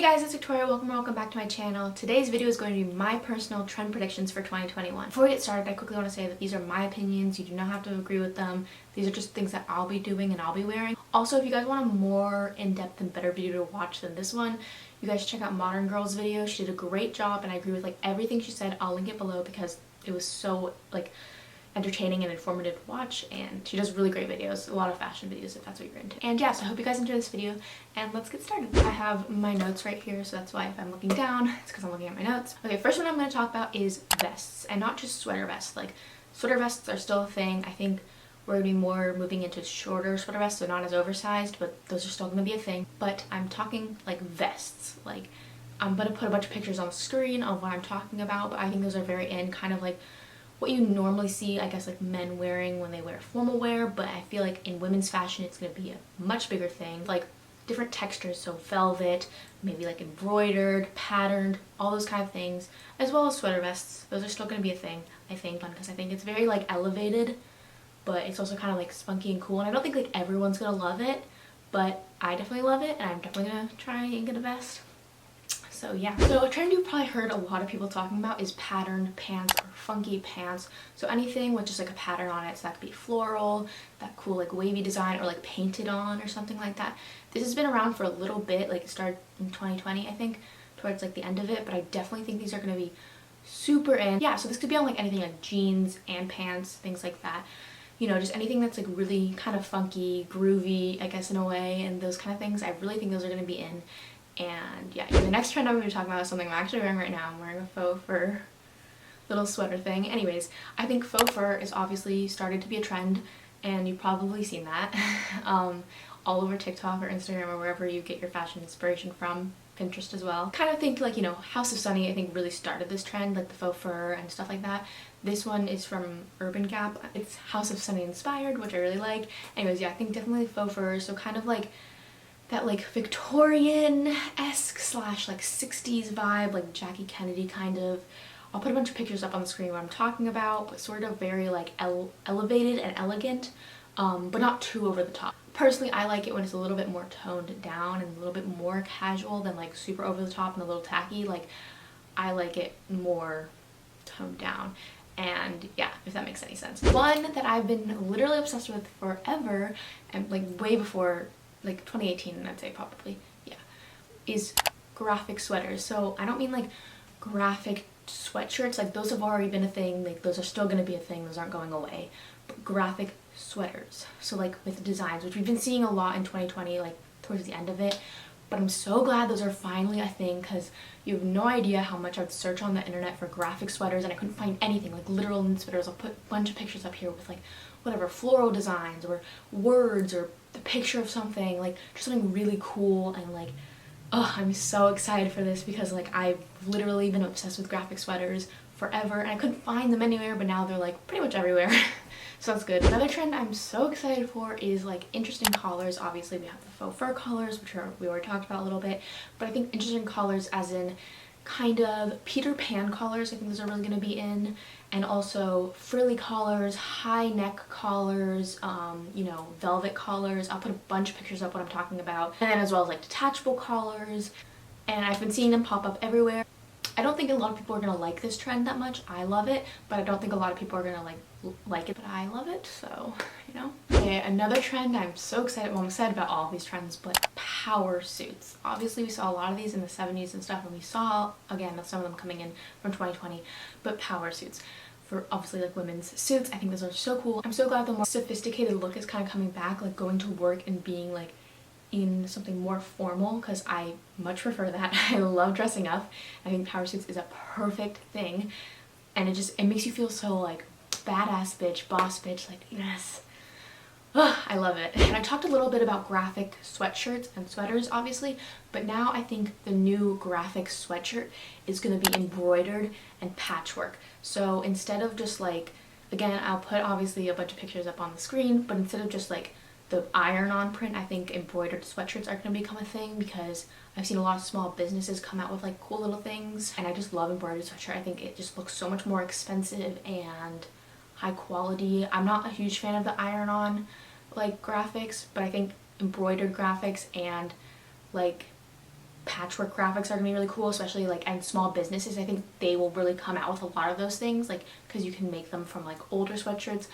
guys, it's Victoria. Welcome back to my channel. Today's video is going to be my personal trend predictions for 2021. Before we get started, I quickly want to say that these are my opinions. You do not have to agree with them. These are just things that I'll be doing and I'll be wearing. Also, if you guys want a more in-depth and better video to watch than this one, you guys check out Modern Girl's video. She did a great job and I agree with everything she said. I'll link it below because it was so entertaining and informative to watch, and she does really great videos, a lot of fashion videos if that's what you're into. And yeah, so I hope you guys enjoy this video and let's get started. I have my notes right here, so that's why if I'm looking down, it's because I'm looking at my notes. Okay, first one I'm going to talk about is vests, and not just sweater vests. Sweater vests are still a thing. I think we're going to be more moving into shorter sweater vests, so not as oversized, but those are still going to be a thing. But I'm talking vests. I'm going to put a bunch of pictures on the screen of what I'm talking about, but I think those are very in, kind of what you normally see, I guess, men wearing when they wear formal wear, but I feel in women's fashion it's going to be a much bigger thing. Different textures, so velvet, maybe embroidered, patterned, all those kind of things, as well as sweater vests. Those are still going to be a thing, I think, because I think it's very elevated, but it's also kind of spunky and cool, and I don't think everyone's going to love it, but I definitely love it, and I'm definitely going to try and get a vest. So yeah. So a trend you've probably heard a lot of people talking about is patterned pants or funky pants. So anything with just a pattern on it. So that could be floral, that cool wavy design, or painted on or something like that. This has been around for a little bit. It started in 2020, I think, towards the end of it. But I definitely think these are going to be super in. Yeah, so this could be on anything jeans and pants, things like that. You know, just anything that's really kind of funky, groovy, I guess, in a way, and those kind of things. I really think those are going to be in. And yeah, the next trend I'm going to be talking about is something I'm actually wearing right now. I'm wearing a faux fur little sweater thing. Anyways, I think faux fur is obviously started to be a trend, and you've probably seen that all over TikTok or Instagram or wherever you get your fashion inspiration from. Pinterest as well. Kind of think House of Sunny, I think, really started this trend, the faux fur and stuff like that. This one is from Urban Gap. It's House of Sunny inspired, which I really like. Anyways, yeah, I think definitely faux fur. So kind of that Victorian-esque / 60s vibe, Jackie Kennedy kind of. I'll put a bunch of pictures up on the screen what I'm talking about, but sort of very elevated and elegant, but not too over the top. Personally, I like it when it's a little bit more toned down and a little bit more casual than super over the top and a little tacky. I like it more toned down. And yeah, if that makes any sense. One that I've been literally obsessed with forever, and way before 2018, I'd say probably, yeah, is graphic sweaters. So I don't mean graphic sweatshirts, those have already been a thing, those are still going to be a thing, those aren't going away, but graphic sweaters, so with designs, which we've been seeing a lot in 2020, towards the end of it. But I'm so glad those are finally a thing, because you have no idea how much I would search on the internet for graphic sweaters and I couldn't find anything, literal knit sweaters. I'll put a bunch of pictures up here with whatever, floral designs or words or the picture of something, just something really cool. And oh, I'm so excited for this because I've literally been obsessed with graphic sweaters forever and I couldn't find them anywhere, but now they're pretty much everywhere. So that's good. Another trend I'm so excited for is interesting collars. Obviously we have the faux fur collars, which we already talked about a little bit, but I think interesting collars as in kind of Peter Pan collars. I think those are really going to be in, and also frilly collars, high neck collars, velvet collars. I'll put a bunch of pictures up what I'm talking about, and then as well as detachable collars, and I've been seeing them pop up everywhere. I don't think a lot of people are going to like this trend that much. I love it, but I don't think a lot of people are going to like it, but I love it, so, Okay, another trend I'm so excited, well, I'm excited about all of these trends, but power suits. Obviously, we saw a lot of these in the 70s and stuff, and we saw, again, some of them coming in from 2020, but power suits. For obviously women's suits, I think those are so cool. I'm so glad the more sophisticated look is kind of coming back, going to work and being in something more formal, because I much prefer that. I love dressing up. I think power suits is a perfect thing, and it makes you feel so badass bitch, boss bitch, yes. Ugh, I love it. And I talked a little bit about graphic sweatshirts and sweaters, obviously, but now I think the new graphic sweatshirt is going to be embroidered and patchwork. So instead of just again, I'll put obviously a bunch of pictures up on the screen, but instead of just the iron-on print, I think embroidered sweatshirts are going to become a thing, because I've seen a lot of small businesses come out with cool little things, and I just love embroidered sweatshirt. I think it just looks so much more expensive and high quality. I'm not a huge fan of the iron-on graphics, but I think embroidered graphics and patchwork graphics are gonna be really cool, especially like and small businesses. I think they will really come out with a lot of those things, like because you can make them from like older sweatshirts.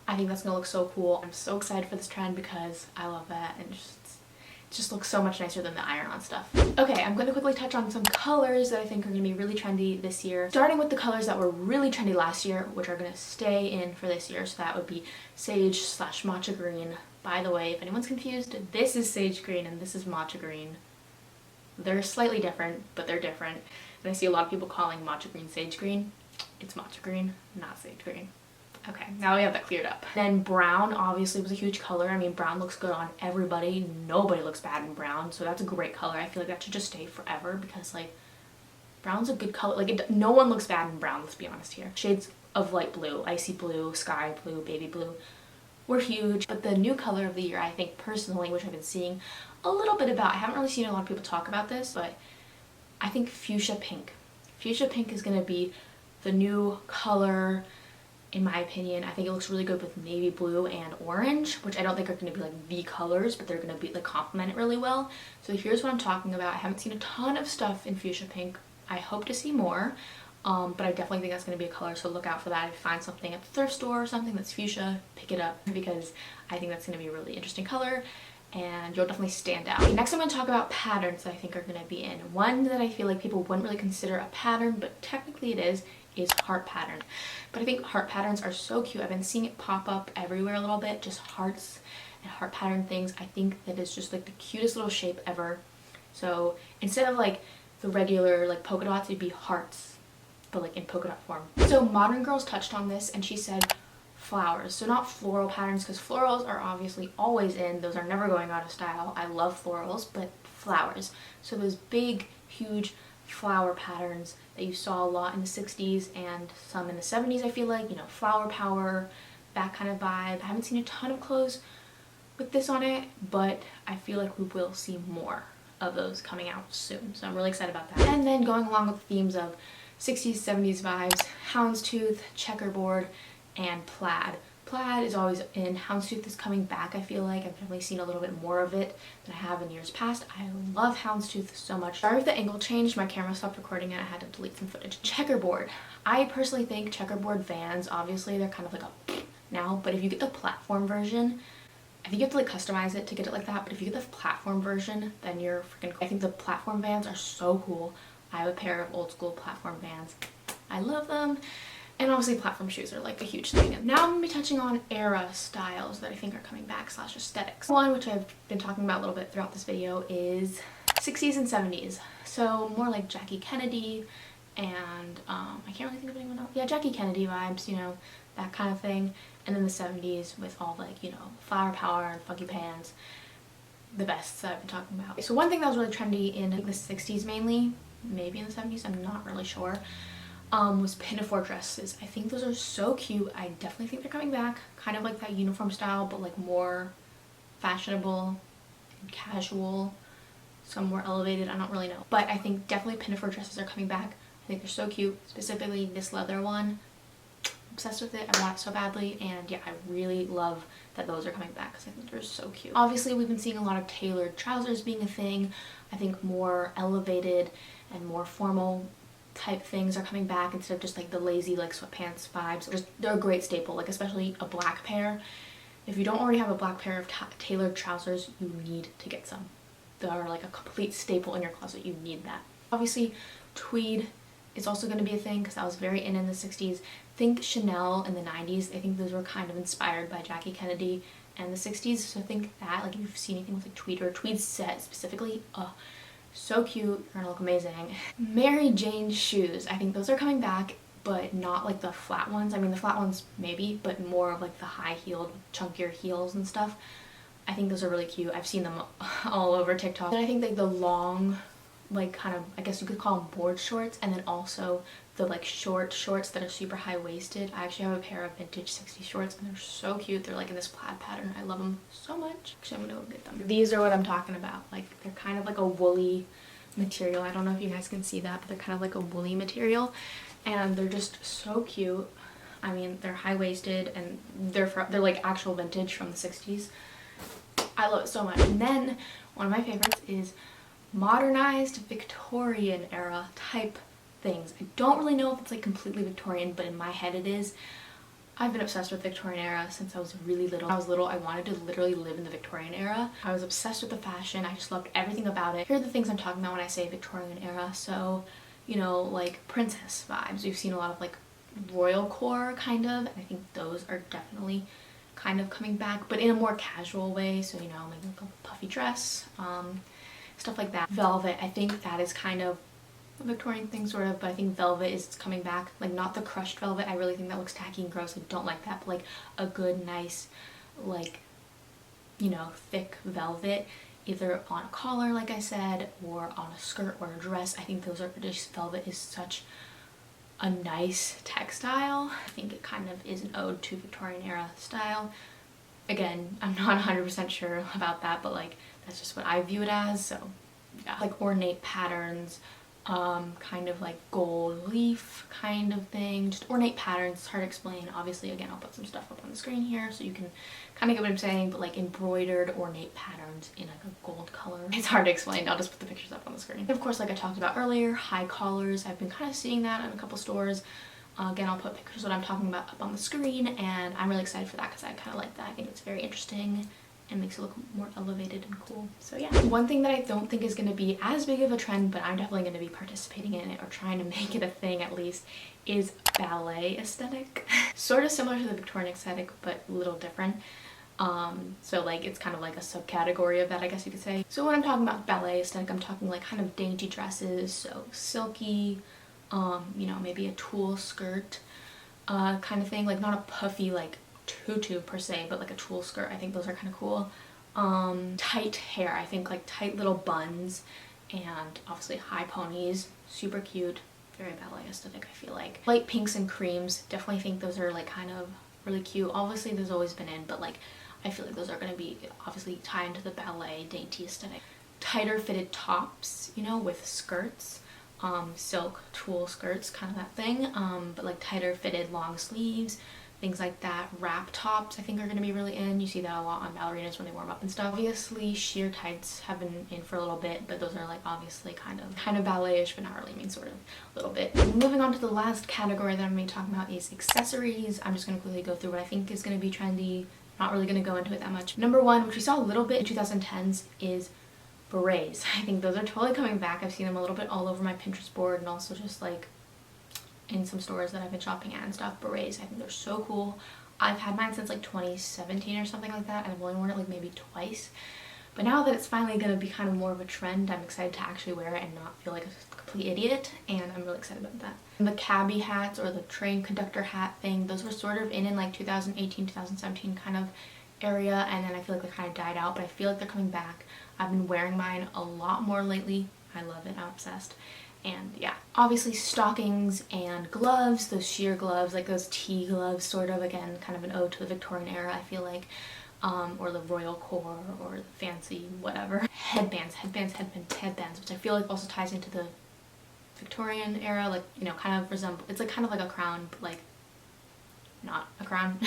I think that's gonna look so cool. I'm so excited for this trend because I love that, and it just looks so much nicer than the iron-on stuff. Okay, I'm gonna quickly touch on some colors that I think are gonna be really trendy this year. Starting with the colors that were really trendy last year, which are gonna stay in for this year. So that would be sage slash matcha green. By the way, if anyone's confused, this is sage green and this is matcha green. They're slightly different, but they're different. And I see a lot of people calling matcha green sage green. It's matcha green, not sage green. Okay, now we have that cleared up. Then brown obviously was a huge color. I mean, brown looks good on everybody. Nobody looks bad in brown, so that's a great color. I feel like that should just stay forever because like brown's a good color. Like no one looks bad in brown, let's be honest here. Shades of light blue, icy blue, sky blue, baby blue were huge. But the new color of the year, I think personally, which I've been seeing a little bit about, I haven't really seen a lot of people talk about this, but I think fuchsia pink. Fuchsia pink is gonna be the new color. In my opinion, I think it looks really good with navy blue and orange, which I don't think are going to be like the colors, but they're going to be like complement it really well. So here's what I'm talking about. I haven't seen a ton of stuff in fuchsia pink. I hope to see more, but I definitely think that's going to be a color, so look out for that. If you find something at the thrift store or something that's fuchsia, pick it up because I think that's going to be a really interesting color and you'll definitely stand out. Okay, next I'm going to talk about patterns that I think are going to be in. One that I feel like people wouldn't really consider a pattern, but technically it is heart pattern. But I think heart patterns are so cute. I've been seeing it pop up everywhere a little bit, just hearts and heart pattern things. I think that it's just like the cutest little shape ever. So instead of like the regular like polka dots, it'd be hearts, but like in polka dot form. So Modern Girls touched on this and she said flowers. So not floral patterns, because florals are obviously always in. Those are never going out of style. I love florals, but flowers. So those big, huge flower patterns that you saw a lot in the 60s and some in the 70s, I feel like, you know, flower power, that kind of vibe. I haven't seen a ton of clothes with this on it, but I feel like we will see more of those coming out soon. So I'm really excited about that. And then going along with the themes of 60s, 70s vibes, houndstooth, checkerboard, and plaid. Plaid is always in. Houndstooth is coming back, I feel like. I've definitely seen a little bit more of it than I have in years past. I love houndstooth so much. Sorry if the angle changed. My camera stopped recording and I had to delete some footage. Checkerboard. I personally think checkerboard Vans, obviously they're kind of like a now, but if you get the platform version, I think you have to like customize it to get it like that, but if you get the platform version, then you're freaking cool. I think the platform Vans are so cool. I have a pair of old school platform Vans. I love them. And obviously platform shoes are like a huge thing. And now I'm going to be touching on era styles that I think are coming back / aesthetics. One, which I've been talking about a little bit throughout this video, is 60s and 70s. So more like Jackie Kennedy and I can't really think of anyone else. Yeah, Jackie Kennedy vibes, you know, that kind of thing. And then the 70s with all like, you know, flower power and funky pants. The vests that I've been talking about. So one thing that was really trendy in the 60s mainly, maybe in the 70s, I'm not really sure, was pinafore dresses. I think those are so cute. I definitely think they're coming back. Kind of like that uniform style, but like more fashionable and casual. Some more elevated, I don't really know. But I think definitely pinafore dresses are coming back. I think they're so cute. Specifically this leather one. Obsessed with it. I want it so badly. And yeah, I really love that those are coming back because I think they're so cute. Obviously, we've been seeing a lot of tailored trousers being a thing. I think more elevated and more formal type things are coming back instead of just like the lazy like sweatpants vibes. They're a great staple, like especially a black pair. If you don't already have a black pair of tailored trousers, you need to get some. They are like a complete staple in your closet. You need that. Obviously, tweed is also going to be a thing because that was very in the 60s. Think Chanel in the 90s. I think those were kind of inspired by Jackie Kennedy and the 60s. So think that, like if you've seen anything with like tweed or a tweed set specifically, so cute, you're gonna look amazing. Mary Jane shoes, I think those are coming back, but not like the flat ones. I mean the flat ones maybe, but more of like the high-heeled, chunkier heels and stuff. I think those are really cute. I've seen them all over TikTok. And I think like the long, like kind of, I guess you could call them board shorts, and then also the like short shorts that are super high-waisted. I actually have a pair of vintage 60s shorts and they're so cute. They're like in this plaid pattern. I love them so much. Actually, I'm gonna go get them. These are what I'm talking about. Like they're kind of like a woolly material. I don't know if you guys can see that, but they're kind of like a woolly material and they're just so cute. I mean, they're high-waisted and they're like actual vintage from the 60s. I love it so much. And then one of my favorites is modernized Victorian era type things. I don't really know if it's like completely Victorian, but in my head it is. I've been obsessed with Victorian era since I was really little. When I was little, I wanted to literally live in the Victorian era. I was obsessed with the fashion. I just loved everything about it. Here are the things I'm talking about when I say Victorian era. So, you know, like princess vibes. We've seen a lot of like royal core kind of, and I think those are definitely kind of coming back, but in a more casual way. So, you know, maybe like a puffy dress, stuff like that. Velvet, I think that is kind of a Victorian thing sort of, but I think velvet is coming back. Like not the crushed velvet, I really think that looks tacky and gross. I don't like that, but like a good, nice, like, you know, thick velvet, either on a collar, like I said, or on a skirt or a dress. I think those are just, velvet is such a nice textile. I think it kind of is an ode to Victorian era style. Again, I'm not 100% sure about that, but like that's just what I view it as. So yeah, like ornate patterns, kind of like gold leaf kind of thing, just ornate patterns. It's hard to explain. Obviously, again, I'll put some stuff up on the screen here so you can kind of get what I'm saying, but like embroidered ornate patterns in like a gold color. It's hard to explain. I'll just put the pictures up on the screen. And of course, like I talked about earlier, high collars. I've been kind of seeing that in a couple stores. Again, I'll put pictures of what I'm talking about up on the screen, and I'm really excited for that because I kind of like that. I think it's very interesting and makes it look more elevated and cool. So yeah. One thing that I don't think is going to be as big of a trend, but I'm definitely going to be participating in it or trying to make it a thing at least, is ballet aesthetic. Sort of similar to the Victorian aesthetic, but a little different. So like it's kind of like a subcategory of that, I guess you could say. So when I'm talking about ballet aesthetic, I'm talking like kind of dainty dresses, so silky, you know, maybe a tulle skirt, kind of thing, like not a puffy like tutu per se, but like a tulle skirt. I think those are kind of cool. Tight hair, I think like tight little buns, and obviously high ponies, super cute, very ballet aesthetic. I feel like light pinks and creams, definitely think those are like kind of really cute. Obviously there's always been in, but like I feel like those are going to be obviously tied into the ballet dainty aesthetic. Tighter fitted tops, you know, with skirts, silk tulle skirts, kind of that thing, but like tighter fitted long sleeves, things like that. Wrap tops I think are going to be really in. You see that a lot on ballerinas when they warm up and stuff. Obviously sheer tights have been in for a little bit, but those are like obviously kind of ballet-ish, but not really. I mean, sort of a little bit. Moving on to the last category that I'm going to be talking about is accessories. I'm just going to quickly go through what I think is going to be trendy. Not really going to go into it that much. Number one, which we saw a little bit in 2010s, is berets. I think those are totally coming back. I've seen them a little bit all over my Pinterest board and also just like in some stores that I've been shopping at and stuff. Berets, I think they're so cool. I've had mine since like 2017 or something like that, and I've only worn it like maybe twice. But now that it's finally going to be kind of more of a trend, I'm excited to actually wear it and not feel like a complete idiot, and I'm really excited about that. And the cabbie hats or the train conductor hat thing, those were sort of in like 2018, 2017 kind of area, and then I feel like they kind of died out, but I feel like they're coming back. I've been wearing mine a lot more lately. I love it. I'm obsessed. And yeah, obviously stockings and gloves, those sheer gloves, like those tea gloves, sort of, again, kind of an ode to the Victorian era, I feel like, or the royal core, or the fancy whatever. Headbands, which I feel like also ties into the Victorian era, like, you know, kind of resemble, it's like kind of like a crown, but like not a crown.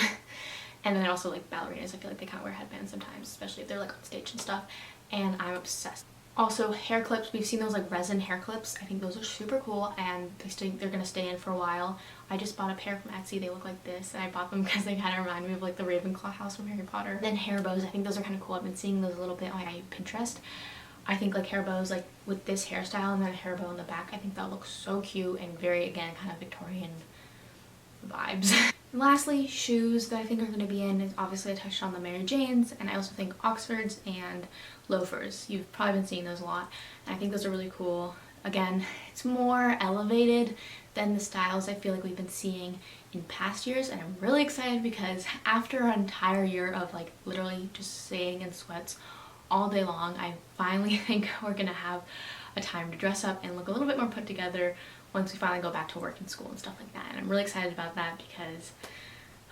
And then also like ballerinas, I feel like they kind of wear headbands sometimes, especially if they're like on stage and stuff, and I'm obsessed. Also hair clips, we've seen those like resin hair clips. I think those are super cool, and they're gonna stay in for a while. I just bought a pair from Etsy. They look like this, and I bought them because they kind of remind me of like the Ravenclaw house from Harry Potter. Then hair bows, I think those are kind of cool. I've been seeing those a little bit on my Pinterest. I think like hair bows, like with this hairstyle and then a hair bow in the back, I think that looks so cute and very, again, kind of Victorian vibes. And lastly, shoes that I think are going to be in is obviously I touched on the Mary Janes, and I also think Oxfords and loafers. You've probably been seeing those a lot, and I think those are really cool. Again, it's more elevated than the styles I feel like we've been seeing in past years, and I'm really excited because after an entire year of like literally just staying in sweats all day long, I finally think we're gonna have a time to dress up and look a little bit more put together once we finally go back to work and school and stuff like that. And I'm really excited about that because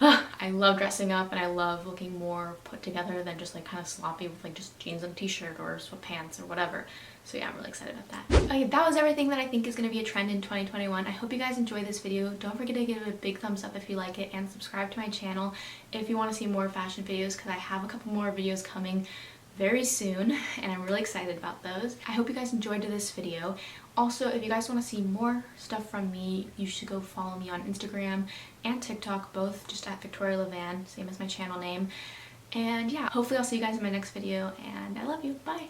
I love dressing up and I love looking more put together than just like kind of sloppy with like just jeans and a t-shirt or sweatpants or whatever. So yeah, I'm really excited about that. Okay, that was everything that I think is going to be a trend in 2021. I hope you guys enjoyed this video. Don't forget to give it a big thumbs up if you like it, and subscribe to my channel if you want to see more fashion videos, because I have a couple more videos coming very soon, and I'm really excited about those. I hope you guys enjoyed this video. Also, if you guys want to see more stuff from me, you should go follow me on Instagram and TikTok, both just at Victoria Levan, same as my channel name. And yeah, hopefully I'll see you guys in my next video, and I love you. Bye!